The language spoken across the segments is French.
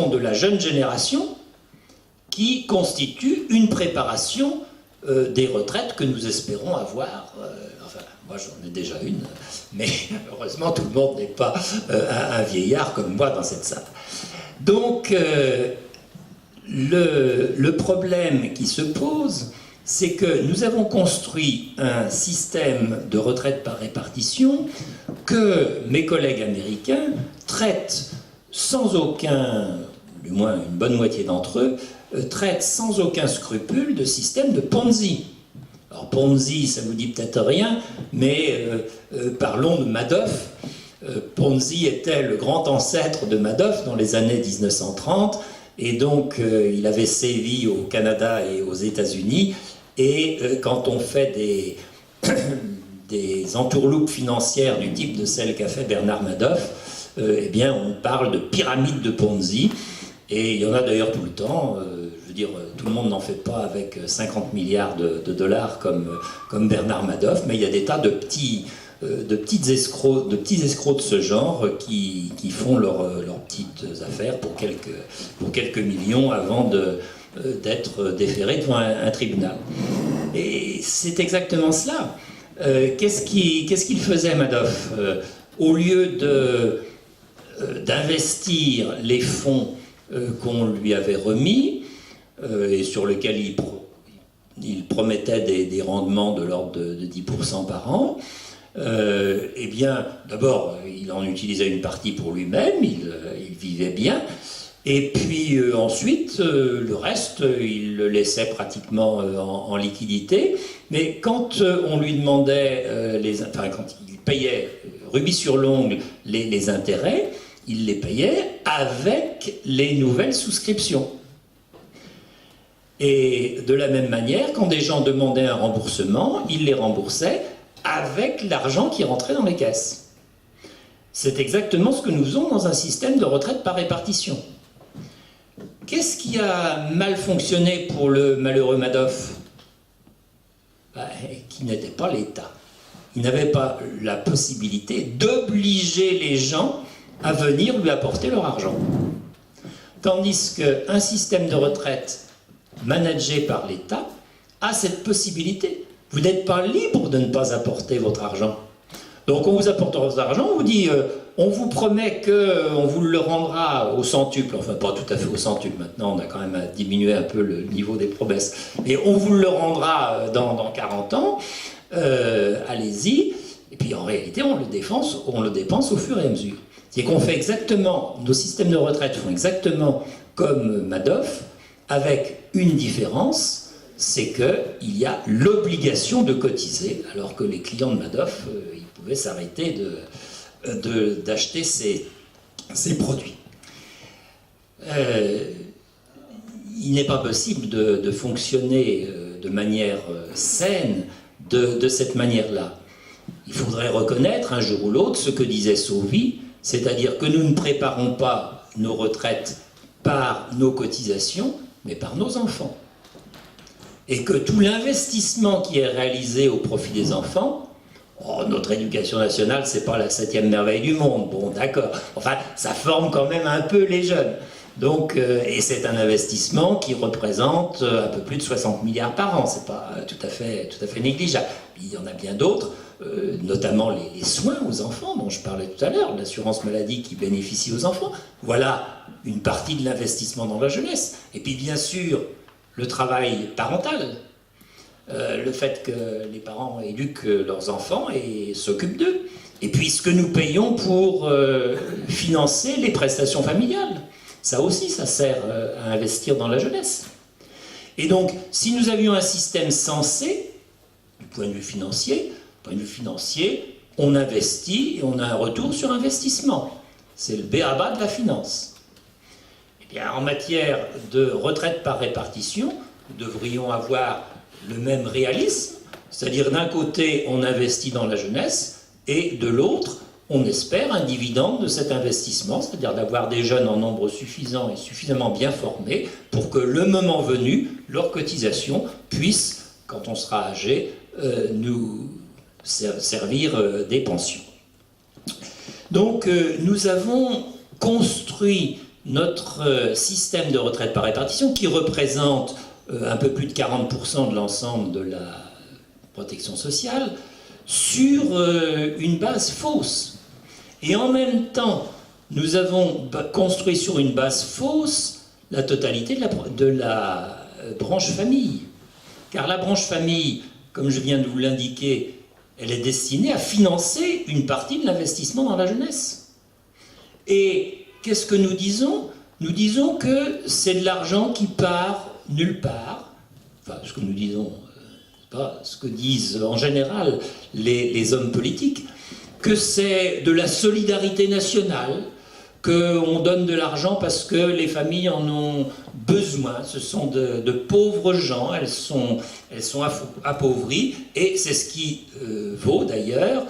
de la jeune génération qui constitue une préparation des retraites que nous espérons avoir. Enfin, moi j'en ai déjà une, mais heureusement tout le monde n'est pas un vieillard comme moi dans cette salle. Donc le problème qui se pose, c'est que nous avons construit un système de retraite par répartition que mes collègues américains traitent sans aucun, du moins une bonne moitié d'entre eux, traitent sans aucun scrupule de système de Ponzi. Alors Ponzi, ça vous dit peut-être rien, mais parlons de Madoff. Ponzi était le grand ancêtre de Madoff dans les années 1930, et donc il avait sévi au Canada et aux États-Unis, et quand on fait des entourloupes financières du type de celle qu'a fait Bernard Madoff, eh bien on parle de pyramide de Ponzi, et il y en a d'ailleurs tout le temps. Je veux dire, tout le monde n'en fait pas avec 50 milliards de dollars comme Bernard Madoff, mais il y a des tas de petits escrocs de ce genre qui font leurs petites affaires pour quelques millions avant d'être déférés devant un tribunal. Et c'est exactement cela. Qu'est-ce qu'il faisait, Madoff? Au lieu d'investir les fonds qu'on lui avait remis, et sur lesquels il promettait des rendements de l'ordre de 10% par an, eh bien, d'abord, il en utilisait une partie pour lui-même, il vivait bien, et puis ensuite, le reste, il le laissait pratiquement en liquidité, mais quand on lui demandait, quand il payait rubis sur l'ongle les intérêts, il les payait avec les nouvelles souscriptions. Et de la même manière, quand des gens demandaient un remboursement, il les remboursait avec l'argent qui rentrait dans les caisses. C'est exactement ce que nous faisons dans un système de retraite par répartition. Qu'est-ce qui a mal fonctionné pour le malheureux Madoff? Qui n'était pas l'État. Il n'avait pas la possibilité d'obliger les gens à venir lui apporter leur argent. Tandis qu'un système de retraite managé par l'État a cette possibilité. Vous n'êtes pas libre de ne pas apporter votre argent. Donc on vous apporte votre argent, on vous dit, on vous promet qu'on vous le rendra au centuple, enfin pas tout à fait au centuple, maintenant on a quand même diminué un peu le niveau des promesses, et on vous le rendra dans 40 ans, allez-y, et puis en réalité on le dépense au fur et à mesure. C'est-à-dire qu'on fait exactement, nos systèmes de retraite font exactement comme Madoff, avec une différence, c'est qu'il y a l'obligation de cotiser, alors que les clients de Madoff, ils pouvaient s'arrêter d'acheter ces produits. Il n'est pas possible de fonctionner de manière saine de cette manière-là. Il faudrait reconnaître un jour ou l'autre ce que disait Sauvy, c'est-à-dire que nous ne préparons pas nos retraites par nos cotisations, mais par nos enfants. Et que tout l'investissement qui est réalisé au profit des enfants, notre éducation nationale, c'est pas la 7e merveille du monde, bon d'accord, enfin ça forme quand même un peu les jeunes. Donc, et c'est un investissement qui représente un peu plus de 60 milliards par an, c'est pas tout à fait négligeable. Il y en a bien d'autres, notamment les soins aux enfants dont je parlais tout à l'heure, l'assurance maladie qui bénéficie aux enfants. Voilà une partie de l'investissement dans la jeunesse. Et puis bien sûr, le travail parental, le fait que les parents éduquent leurs enfants et s'occupent d'eux. Et puis ce que nous payons pour financer les prestations familiales. Ça aussi, ça sert à investir dans la jeunesse. Et donc, si nous avions un système sensé, du point de vue financier, on investit et on a un retour sur investissement. C'est le b.a.-ba de la finance. Eh bien, en matière de retraite par répartition, nous devrions avoir le même réalisme, c'est-à-dire d'un côté, on investit dans la jeunesse, et de l'autre, on espère un dividende de cet investissement, c'est-à-dire d'avoir des jeunes en nombre suffisant et suffisamment bien formés pour que le moment venu, leur cotisation puisse, quand on sera âgé, nous servir des pensions. Donc nous avons construit notre système de retraite par répartition, qui représente un peu plus de 40% de l'ensemble de la protection sociale, sur une base fausse. Et en même temps, nous avons construit sur une base fausse la totalité de la branche famille. Car la branche famille, comme je viens de vous l'indiquer, elle est destinée à financer une partie de l'investissement dans la jeunesse. Et qu'est-ce que nous disons? Nous disons que c'est de l'argent qui part nulle part. Enfin, ce que nous disons, pas ce que disent en général les hommes politiques, que c'est de la solidarité nationale, qu'on donne de l'argent parce que les familles en ont besoin. Ce sont de pauvres gens, elles sont appauvries, et c'est ce qui vaut d'ailleurs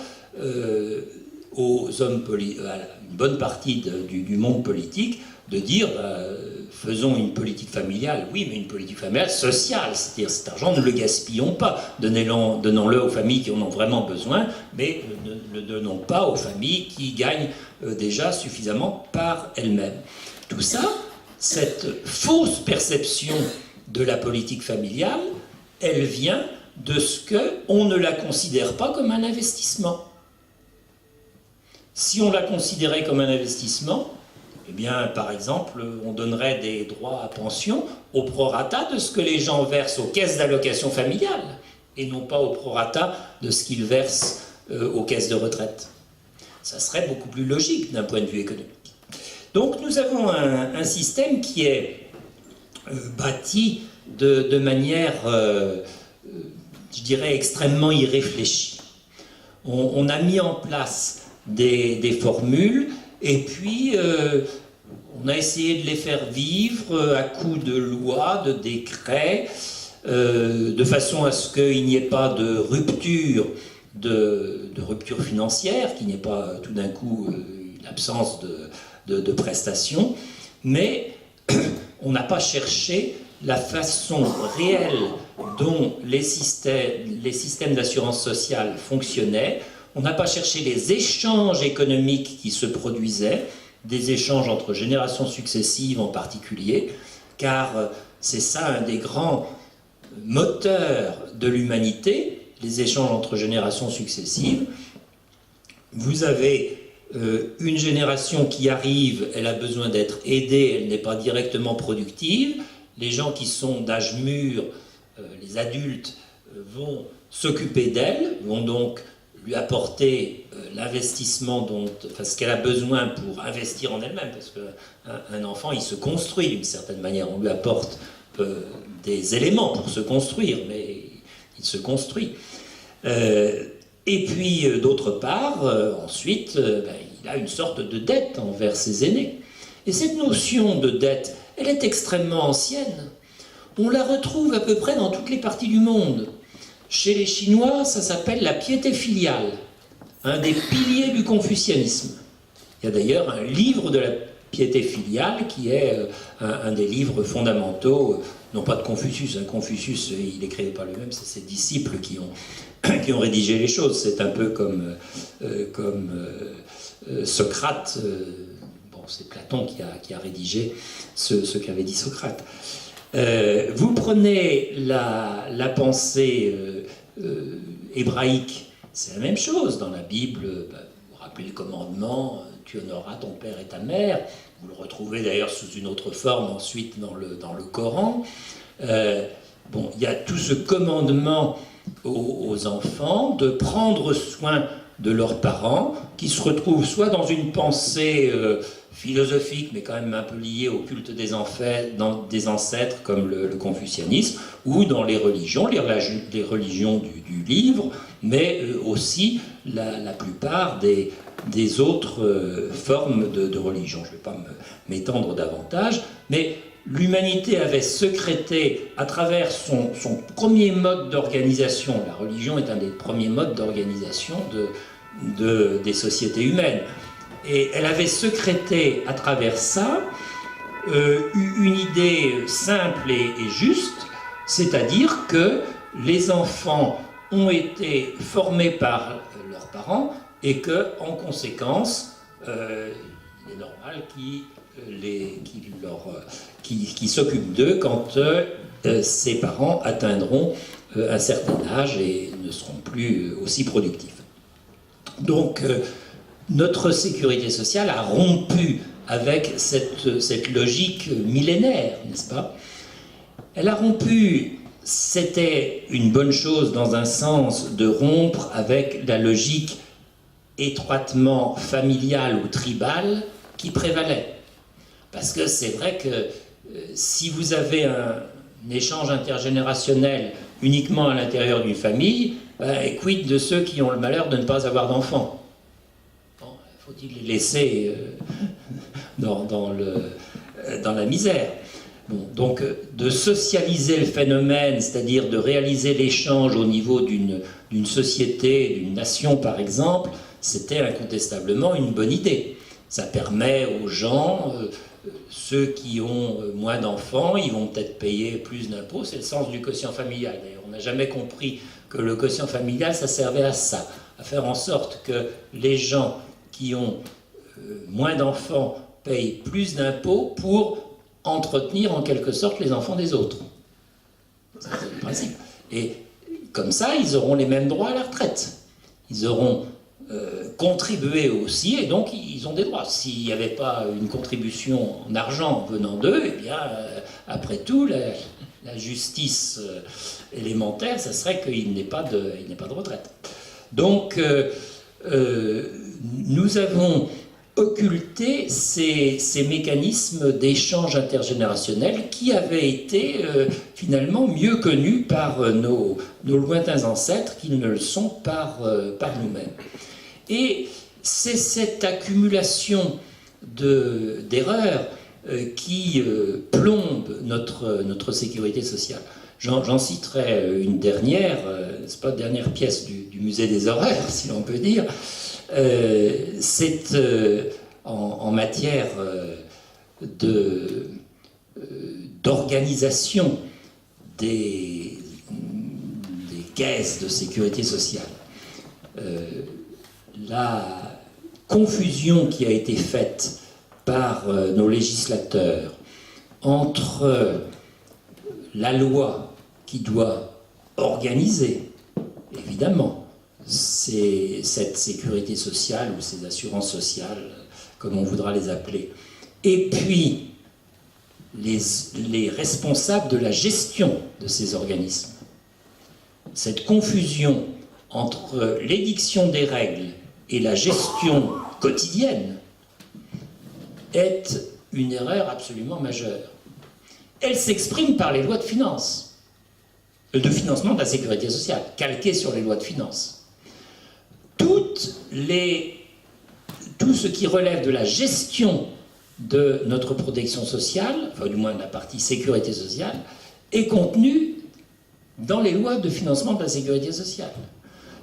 aux hommes à une bonne partie du monde politique de dire faisons une politique familiale, oui, mais une politique familiale sociale, c'est-à-dire cet argent ne le gaspillons pas, donnons-le aux familles qui en ont vraiment besoin, mais ne le donnons pas aux familles qui gagnent déjà suffisamment par elles-mêmes. Tout ça, cette fausse perception de la politique familiale, elle vient de ce qu'on ne la considère pas comme un investissement. Si on la considérait comme un investissement, eh bien, par exemple, on donnerait des droits à pension au prorata de ce que les gens versent aux caisses d'allocation familiale, et non pas au prorata de ce qu'ils versent aux caisses de retraite. Ça serait beaucoup plus logique d'un point de vue économique. Donc nous avons un système qui est bâti de manière, je dirais, extrêmement irréfléchie. On a mis en place des formules, et puis on a essayé de les faire vivre à coups de lois, de décrets, de façon à ce qu'il n'y ait pas de rupture financière, qu'il n'y ait pas tout d'un coup une absence de prestations, mais on n'a pas cherché la façon réelle dont les systèmes d'assurance sociale fonctionnaient. On n'a pas cherché les échanges économiques qui se produisaient, des échanges entre générations successives en particulier, car c'est ça un des grands moteurs de l'humanité, les échanges entre générations successives. Vous avez une génération qui arrive, elle a besoin d'être aidée, elle n'est pas directement productive. Les gens qui sont d'âge mûr, les adultes, vont s'occuper d'elle, vont donc lui apporter l'investissement ce qu'elle a besoin pour investir en elle-même, parce qu'un enfant, il se construit d'une certaine manière, on lui apporte des éléments pour se construire, mais il se construit. Et puis, d'autre part, ensuite, il a une sorte de dette envers ses aînés. Et cette notion de dette, elle est extrêmement ancienne. On la retrouve à peu près dans toutes les parties du monde. Chez les Chinois, ça s'appelle la piété filiale, un des piliers du confucianisme. Il y a d'ailleurs un livre de la piété filiale qui est un des livres fondamentaux, non pas de Confucius. Confucius, il n'écrivait pas lui-même, c'est ses disciples qui ont rédigé les choses. C'est un peu comme Socrate. C'est Platon qui a rédigé ce qu'avait dit Socrate. Vous prenez la pensée hébraïque, c'est la même chose. Dans la Bible, vous vous rappelez le commandement, tu honoreras ton père et ta mère. Vous le retrouvez d'ailleurs sous une autre forme ensuite dans le Coran. Il y a tout ce commandement aux enfants de prendre soin de leurs parents, qui se retrouvent soit dans une pensée philosophique, mais quand même un peu liée au culte des ancêtres, comme le confucianisme, ou dans les religions du livre, mais aussi la plupart des autres formes de religion. Je ne vais pas m'étendre davantage, mais l'humanité avait sécrété à travers son premier mode d'organisation, la religion est un des premiers modes d'organisation des sociétés humaines, et elle avait sécrété à travers ça une idée simple et juste, c'est-à-dire que les enfants ont été formés par leurs parents et que, en conséquence, il est normal qu'ils qui s'occupent d'eux quand ces parents atteindront un certain âge et ne seront plus aussi productifs. Donc, notre sécurité sociale a rompu avec cette logique millénaire, n'est-ce pas? Elle a rompu, c'était une bonne chose dans un sens, de rompre avec la logique étroitement familiale ou tribale qui prévalait. Parce que c'est vrai que si vous avez un échange intergénérationnel uniquement à l'intérieur d'une famille, quid de ceux qui ont le malheur de ne pas avoir d'enfants? Bon, faut-il les laisser dans la misère? Bon, donc, de socialiser le phénomène, c'est-à-dire de réaliser l'échange au niveau d'une société, d'une nation par exemple, c'était incontestablement une bonne idée. Ça permet aux gens, ceux qui ont moins d'enfants, ils vont peut-être payer plus d'impôts, c'est le sens du quotient familial. D'ailleurs, on n'a jamais compris que le quotient familial, ça servait à ça, à faire en sorte que les gens qui ont moins d'enfants payent plus d'impôts pour entretenir en quelque sorte les enfants des autres. C'est le principe. Et comme ça, ils auront les mêmes droits à la retraite. Ils auront contribué aussi, et donc ils ont des droits. S'il n'y avait pas une contribution en argent venant d'eux, eh bien, après tout, la justice élémentaire, ça serait qu'il n'ait pas de retraite. Donc, nous avons occulté ces mécanismes d'échange intergénérationnel qui avaient été finalement mieux connus par nos lointains ancêtres qu'ils ne le sont par nous-mêmes. Et c'est cette accumulation d'erreurs qui plombe notre sécurité sociale. J'en citerai une dernière, c'est pas la dernière pièce du musée des horreurs, si l'on peut dire. C'est en matière d'organisation des caisses de sécurité sociale. La confusion qui a été faite par nos législateurs entre la loi qui doit organiser, évidemment, cette sécurité sociale ou ces assurances sociales, comme on voudra les appeler, et puis les responsables de la gestion de ces organismes. Cette confusion entre l'édiction des règles et la gestion quotidienne est une erreur absolument majeure. Elle s'exprime par les lois de finances, de financement de la sécurité sociale, calquées sur les lois de finances. Tout ce qui relève de la gestion de notre protection sociale, enfin du moins de la partie sécurité sociale, est contenu dans les lois de financement de la sécurité sociale.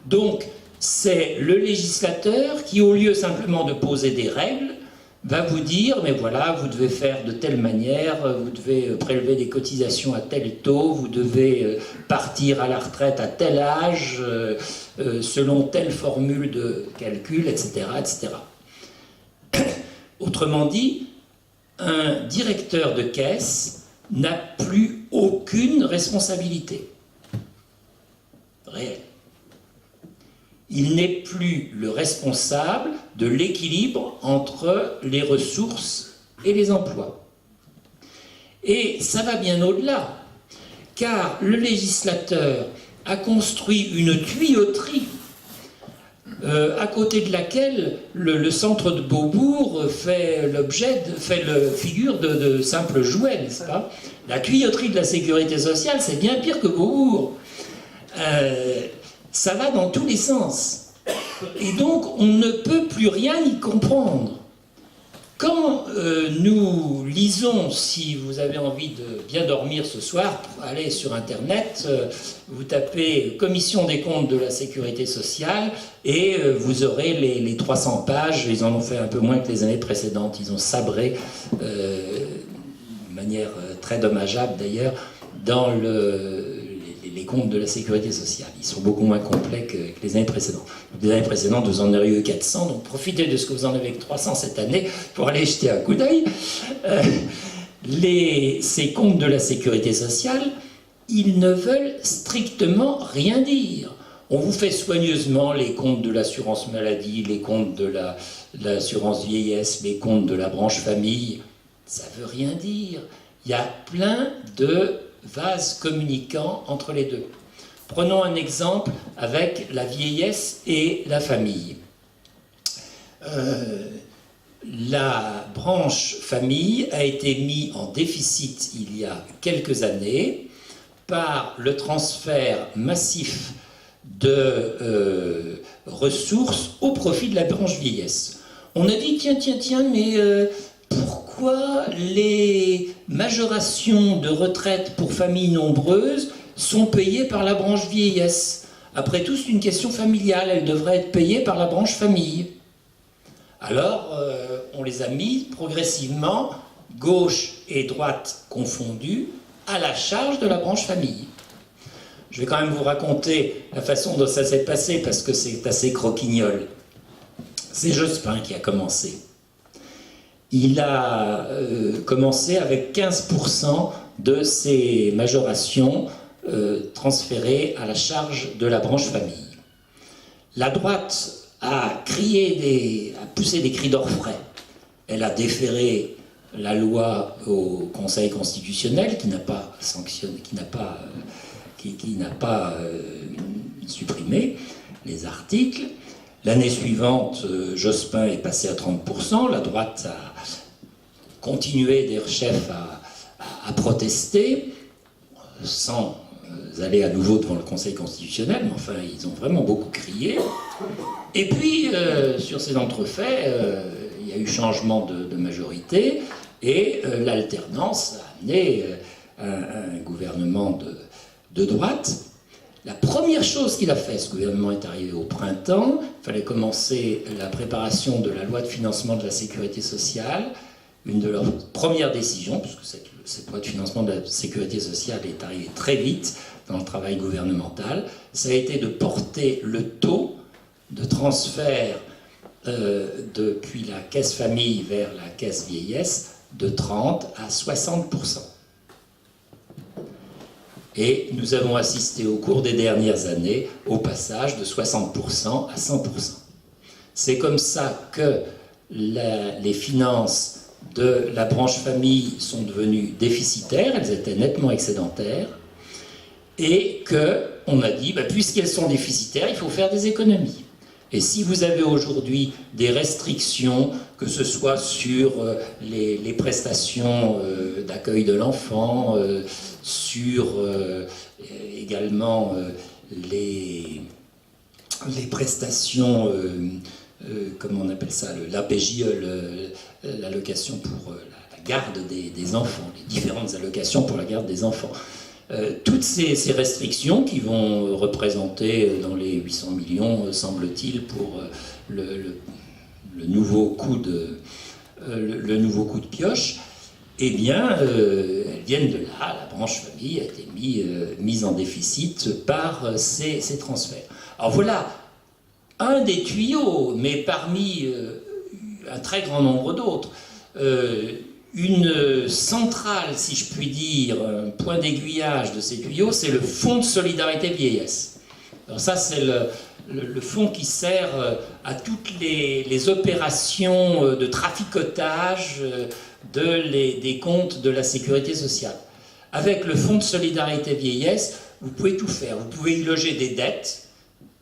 Donc, c'est le législateur qui, au lieu simplement de poser des règles, va vous dire, mais voilà, vous devez faire de telle manière, vous devez prélever des cotisations à tel taux, vous devez partir à la retraite à tel âge, selon telle formule de calcul, etc., etc. Autrement dit, un directeur de caisse n'a plus aucune responsabilité réelle. Il n'est plus le responsable de l'équilibre entre les ressources et les emplois. Et ça va bien au-delà, car le législateur a construit une tuyauterie à côté de laquelle le centre de Beaubourg fait figure de simple jouet, n'est-ce pas? La tuyauterie de la sécurité sociale, c'est bien pire que Beaubourg. Ça va dans tous les sens. Et donc, on ne peut plus rien y comprendre. Quand nous lisons, si vous avez envie de bien dormir ce soir, allez sur Internet, vous tapez « Commission des comptes de la sécurité sociale » et vous aurez les 300 pages. Ils en ont fait un peu moins que les années précédentes. Ils ont sabré, de manière très dommageable d'ailleurs, dans les les comptes de la sécurité sociale. Ils sont beaucoup moins complets que les années précédentes. Les années précédentes, vous en avez eu 400, donc profitez de ce que vous en avez avec 300 cette année pour aller jeter un coup d'œil. Ces comptes de la sécurité sociale, ils ne veulent strictement rien dire. On vous fait soigneusement les comptes de l'assurance maladie, les comptes de l'assurance vieillesse, les comptes de la branche famille. Ça ne veut rien dire. Il y a plein de vases communicants entre les deux. Prenons un exemple avec la vieillesse et la famille. La branche famille a été mise en déficit il y a quelques années par le transfert massif de ressources au profit de la branche vieillesse. On a dit tiens, mais pourquoi les majorations de retraite pour familles nombreuses sont payées par la branche vieillesse? Après tout, c'est une question familiale, elle devrait être payée par la branche famille. Alors, on les a mis progressivement, gauche et droite confondues, à la charge de la branche famille. Je vais quand même vous raconter la façon dont ça s'est passé, parce que c'est assez croquignol. C'est Jospin qui a commencé. Il a commencé avec 15% de ses majorations transférées à la charge de la branche famille. La droite a poussé des cris d'orfraie. Elle a déféré la loi au Conseil constitutionnel qui n'a pas sanctionné, qui n'a pas supprimé les articles. L'année suivante, Jospin est passé à 30%, la droite a continué d'Erchef à protester, sans aller à nouveau devant le Conseil constitutionnel, mais enfin, ils ont vraiment beaucoup crié. Et puis, sur ces entrefaits, il y a eu changement de majorité, et l'alternance a amené un gouvernement de droite. La première chose qu'il a fait, ce gouvernement est arrivé au printemps, il fallait commencer la préparation de la loi de financement de la sécurité sociale. Une de leurs premières décisions, puisque cette loi de financement de la sécurité sociale est arrivée très vite dans le travail gouvernemental, ça a été de porter le taux de transfert depuis la caisse famille vers la caisse vieillesse de 30 à 60%. Et nous avons assisté au cours des dernières années au passage de 60% à 100%. C'est comme ça que les finances de la branche famille sont devenues déficitaires, elles étaient nettement excédentaires, et qu'on a dit, puisqu'elles sont déficitaires, il faut faire des économies. Et si vous avez aujourd'hui des restrictions, que ce soit sur les prestations d'accueil de l'enfant, sur également les prestations, comment on appelle ça, l'APJE, l'allocation pour la garde des enfants, les différentes allocations pour la garde des enfants. Toutes ces restrictions qui vont représenter dans les 800 millions, semble-t-il, pour le nouveau coup de pioche, eh bien, elles viennent de là. La branche famille a été mise en déficit par ces transferts. Alors voilà un des tuyaux, mais parmi un très grand nombre d'autres. Une centrale, si je puis dire, un point d'aiguillage de ces tuyaux, c'est le Fonds de solidarité vieillesse. Alors ça, c'est le fonds qui sert à toutes les opérations de traficotage des comptes de la sécurité sociale. Avec le Fonds de solidarité vieillesse, vous pouvez tout faire. Vous pouvez y loger des dettes,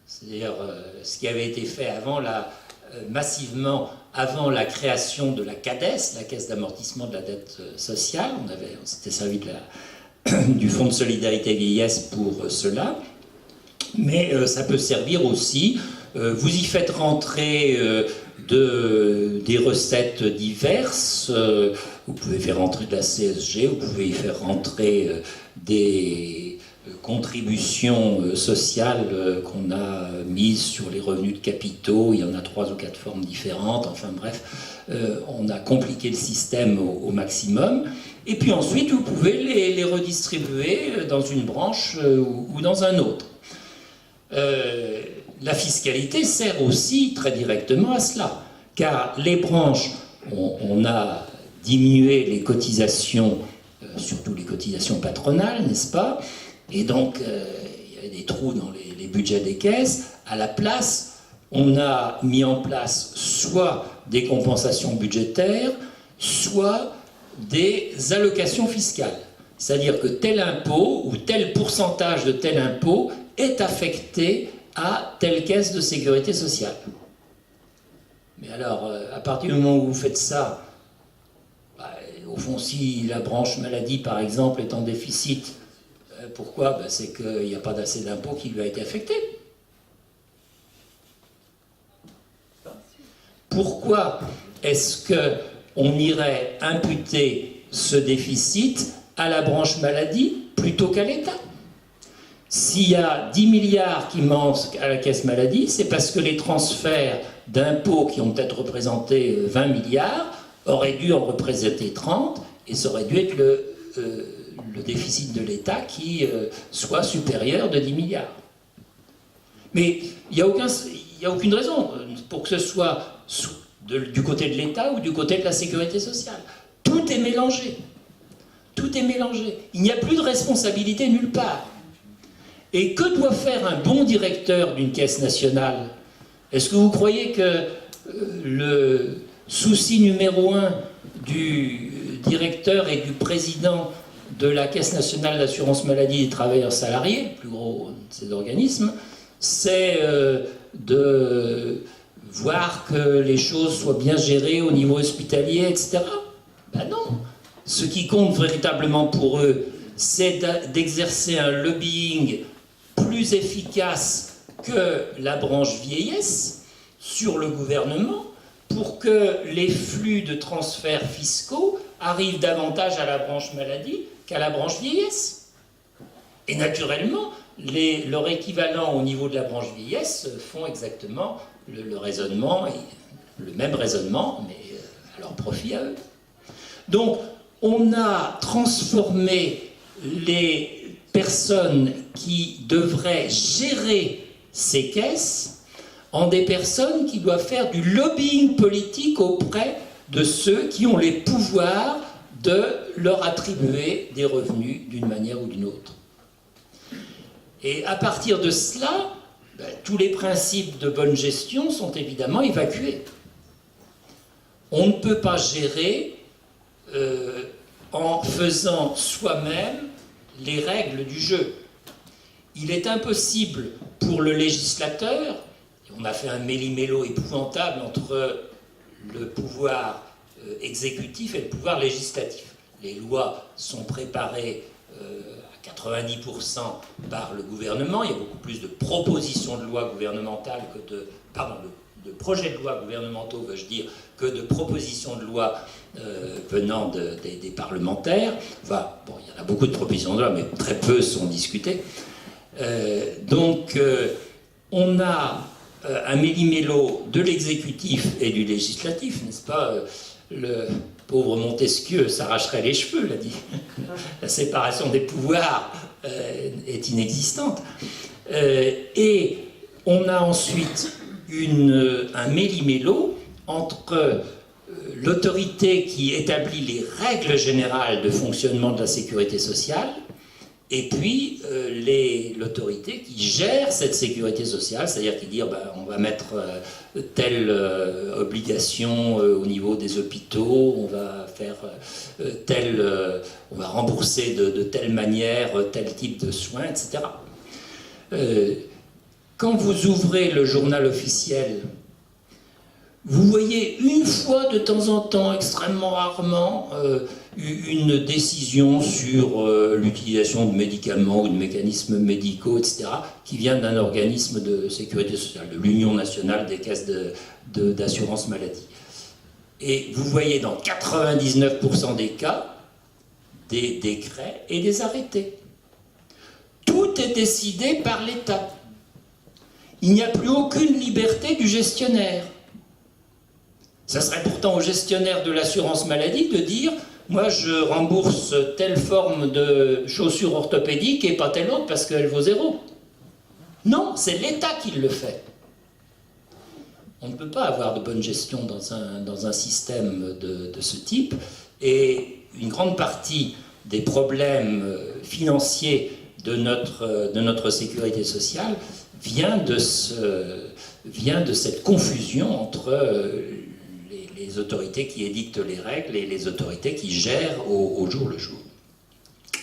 c'est-à-dire ce qui avait été fait massivement avant la création de la CADES, la Caisse d'amortissement de la dette sociale. On s'était servi du Fonds de solidarité vieillesse pour cela. Mais ça peut servir aussi, vous y faites rentrer des recettes diverses, vous pouvez faire rentrer de la CSG, vous pouvez y faire rentrer des contributions sociales qu'on a mises sur les revenus de capitaux. Il y en a 3 ou 4 formes différentes. Enfin bref, on a compliqué le système au maximum. Et puis ensuite, vous pouvez les redistribuer dans une branche ou dans un autre. La fiscalité sert aussi très directement à cela, car les branches, on a diminué les cotisations, surtout les cotisations patronales, n'est-ce pas? Et donc, il y avait des trous dans les budgets des caisses. À la place, on a mis en place soit des compensations budgétaires, soit des allocations fiscales. C'est-à-dire que tel impôt ou tel pourcentage de tel impôt est affecté à telle caisse de sécurité sociale. Mais alors, à partir du moment où vous faites ça, au fond, si la branche maladie, par exemple, est en déficit, pourquoi? C'est qu'il n'y a pas assez d'impôt qui lui a été affecté. Pourquoi est-ce qu'on irait imputer ce déficit à la branche maladie plutôt qu'à l'État? S'il y a 10 milliards qui manquent à la caisse maladie, c'est parce que les transferts d'impôts qui ont peut-être représenté 20 milliards auraient dû en représenter 30, et ça aurait dû être le déficit de l'État qui soit supérieur de 10 milliards. Mais il n'y a aucune raison pour que ce soit du côté de l'État ou du côté de la sécurité sociale. Tout est mélangé. Tout est mélangé. Il n'y a plus de responsabilité nulle part. Et que doit faire un bon directeur d'une caisse nationale? Est-ce que vous croyez que le souci numéro 1 du directeur et du président de la Caisse nationale d'assurance maladie des travailleurs salariés, le plus gros de ces organismes, c'est de voir que les choses soient bien gérées au niveau hospitalier, etc. Ben non. Ce qui compte véritablement pour eux, c'est d'exercer un lobbying plus efficace que la branche vieillesse sur le gouvernement pour que les flux de transferts fiscaux arrivent davantage à la branche maladie qu'à la branche vieillesse. Et naturellement, leur équivalent au niveau de la branche vieillesse font exactement le raisonnement, le même raisonnement, mais à leur profit à eux. Donc, on a transformé les personnes qui devraient gérer ces caisses en des personnes qui doivent faire du lobbying politique auprès de ceux qui ont les pouvoirs de leur attribuer des revenus d'une manière ou d'une autre. Et à partir de cela, tous les principes de bonne gestion sont évidemment évacués. On ne peut pas gérer en faisant soi-même les règles du jeu. Il est impossible pour le législateur, et on a fait un méli-mélo épouvantable entre le pouvoir exécutif et le pouvoir législatif. Les lois sont préparées à 90% par le gouvernement. Il y a beaucoup plus de propositions de loi gouvernementales que de... Pardon, de projets de loi gouvernementaux, veux-je dire, que de propositions de loi venant des parlementaires. Enfin, bon, il y en a beaucoup de propositions de loi, mais très peu sont discutées. Donc, on a un méli-mélo de l'exécutif et du législatif, n'est-ce pas? Le pauvre Montesquieu s'arracherait les cheveux, l'a dit. La séparation des pouvoirs est inexistante. Et on a ensuite un méli-mélo entre l'autorité qui établit les règles générales de fonctionnement de la sécurité sociale et puis l'autorité qui gère cette sécurité sociale, c'est-à-dire qui dit on va mettre telle obligation au niveau des hôpitaux, on va faire on va rembourser de telle manière tel type de soins, etc. Quand vous ouvrez le journal officiel, vous voyez une fois de temps en temps, extrêmement rarement, une décision sur l'utilisation de médicaments ou de mécanismes médicaux, etc., qui vient d'un organisme de sécurité sociale, de l'Union nationale des caisses d'assurance maladie. Et vous voyez dans 99% des cas, des décrets et des arrêtés. Tout Tout est décidé par l'État. Il n'y a plus aucune liberté du gestionnaire. Ça serait pourtant au gestionnaire de l'assurance maladie de dire « Moi, je rembourse telle forme de chaussure orthopédique et pas telle autre parce qu'elle vaut zéro. » Non, c'est l'État qui le fait. On ne peut pas avoir de bonne gestion dans un système de ce type, et une grande partie des problèmes financiers de notre sécurité sociale vient de cette confusion entre les autorités qui édictent les règles et les autorités qui gèrent au jour le jour.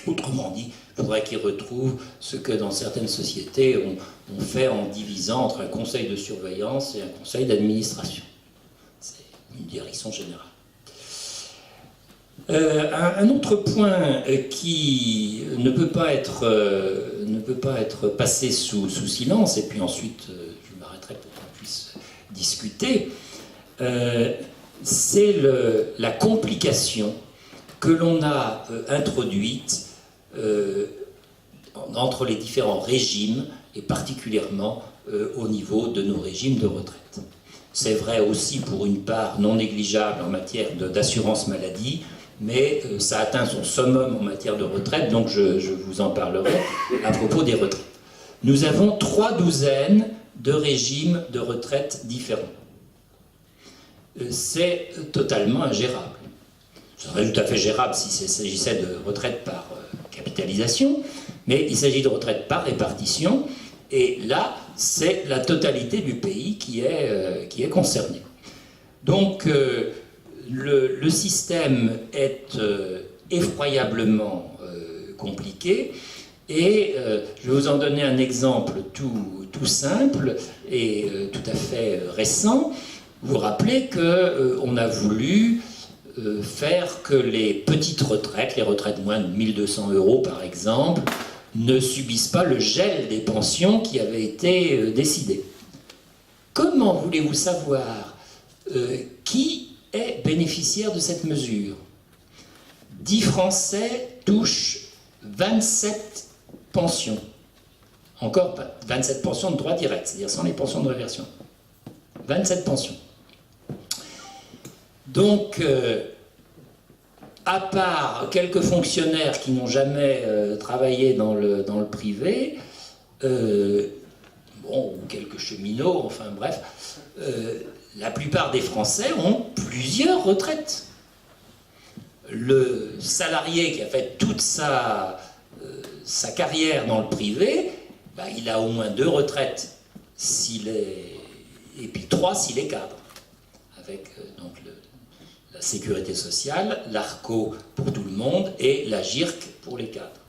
Autrement dit, il faudrait qu'ils retrouvent ce que dans certaines sociétés on fait en divisant entre un conseil de surveillance et un conseil d'administration. C'est une direction générale. Un autre point qui ne peut pas être passé sous silence, et puis ensuite je m'arrêterai pour qu'on puisse discuter, c'est la complication que l'on a introduite entre les différents régimes, et particulièrement au niveau de nos régimes de retraite. C'est vrai aussi pour une part non négligeable en matière d'assurance maladie, mais ça atteint son summum en matière de retraite, donc je vous en parlerai à propos des retraites. Nous avons 3 douzaines de régimes de retraite différents. C'est totalement ingérable. Ce serait tout à fait gérable s'il s'agissait de retraite par capitalisation, mais il s'agit de retraite par répartition, et là, c'est la totalité du pays qui est concernée. Donc, le système est effroyablement compliqué, et je vais vous en donner un exemple tout simple et tout à fait récent. Vous vous rappelez qu'on a voulu faire que les petites retraites, les retraites moins de 1200 € par exemple, ne subissent pas le gel des pensions qui avait été décidé. Comment voulez-vous savoir qui est bénéficiaire de cette mesure? 10 Français touchent 27 pensions. Encore 27 pensions de droit direct, c'est-à-dire sans les pensions de réversion. 27 pensions. Donc, à part quelques fonctionnaires qui n'ont jamais travaillé dans le privé, ou quelques cheminots, enfin bref, la plupart des Français ont plusieurs retraites. Le salarié qui a fait toute sa carrière dans le privé, bah, il a au moins 2 retraites et puis 3 s'il est cadre, avec donc la sécurité sociale, l'ARCO pour tout le monde et la GIRC pour les cadres.